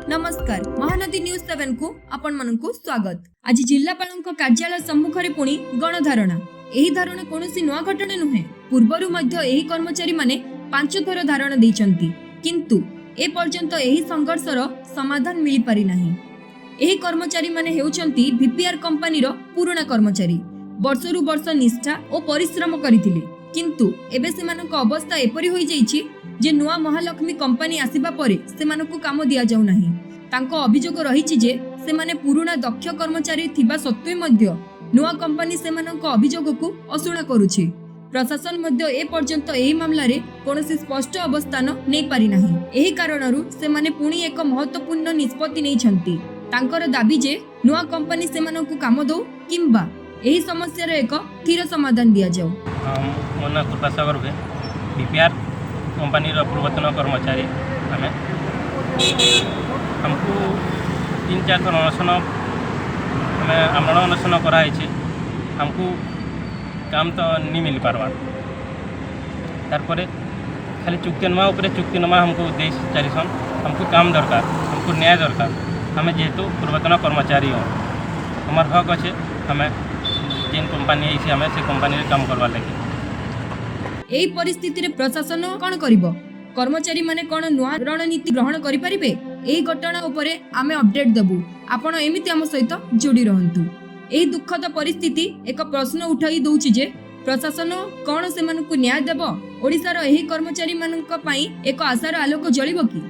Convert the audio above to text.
नमस्कार महानदी न्यूज 7 को आपण मनकु स्वागत। आज जिल्लापालक कार्यालय सम्मुख रे पुणी गणधारणा। एही धारणा कोनोसी नुआ घटना नुहे। पूर्वरु मध्य एही कर्मचारी माने 5 थर धारणा दैचंती, किंतु ए पर्यंत एही संघर्षर समाधान मिली पारि नाही। एही कर्मचारी माने हेउचंती बीपीआर कंपनी रो पुराना कर्मचारी। वर्षरु वर्ष निष्ठा और परिश्रम करिथिले, किंतु एबे सेमानक अवस्था एपरि होई जाईछि जे नुआ महालक्ष्मी कंपनी आसीबा परे सेमानकु काम दिया जाउ नाही। तांको अभियोग रहिछि जे सेमाने पुराना दक्ष कर्मचारी थिबा सत्वे मध्य नुआ कंपनी सेमानक अभियोगकु असुणा करूछि। प्रशासन मध्य ए पर्यंत एही मामला रे कोनोसी स्पष्ट अवस्थान नै पारि नाही। एही कारणरु सेमाने पुणी एक महत्वपूर्ण निष्पत्ति नै छंती। तांकर दाबी जे नुआ कंपनी सेमानकु काम दो किंबा एही समस्या रे एक स्थिर समाधान दिया जाउ। मोना कृपासागर भे बीपीआर कंपनी पूर्वतन कर्मचारी आमे हमको 3-4 थर अनशन आमरण अनशन कराई। हमको काम तो नहीं मिल पार्बा। तारपरे खाली चुक्तिनामा उपरे चुक्तिनामा हमको देश चारिसन। हमको काम दरकार, हमको न्याय दरकार। हमें जेहेतु पूर्वतन कर्मचारी हो हमार हक अच्छे। हमें जिन कंपनी आई हमें से कंपनी काम करवा लगे। एही परिस्थिति रे प्रशासन कोन करिवो? कर्मचारी माने कोन नुआ रणनीति ग्रहण करि परिबे? एही घटना उपरे आमे अपडेट देबु। आपण एमिति हम सहित जोड़ी रहंतु। एही दुखद परिस्थिति एक प्रश्न उठाई दउछि जे प्रशासन कोन सेमानकु न्याय देबो? ओडिसा रो एही कर्मचारी मानक पई एक आशार आलोक जळिबो कि?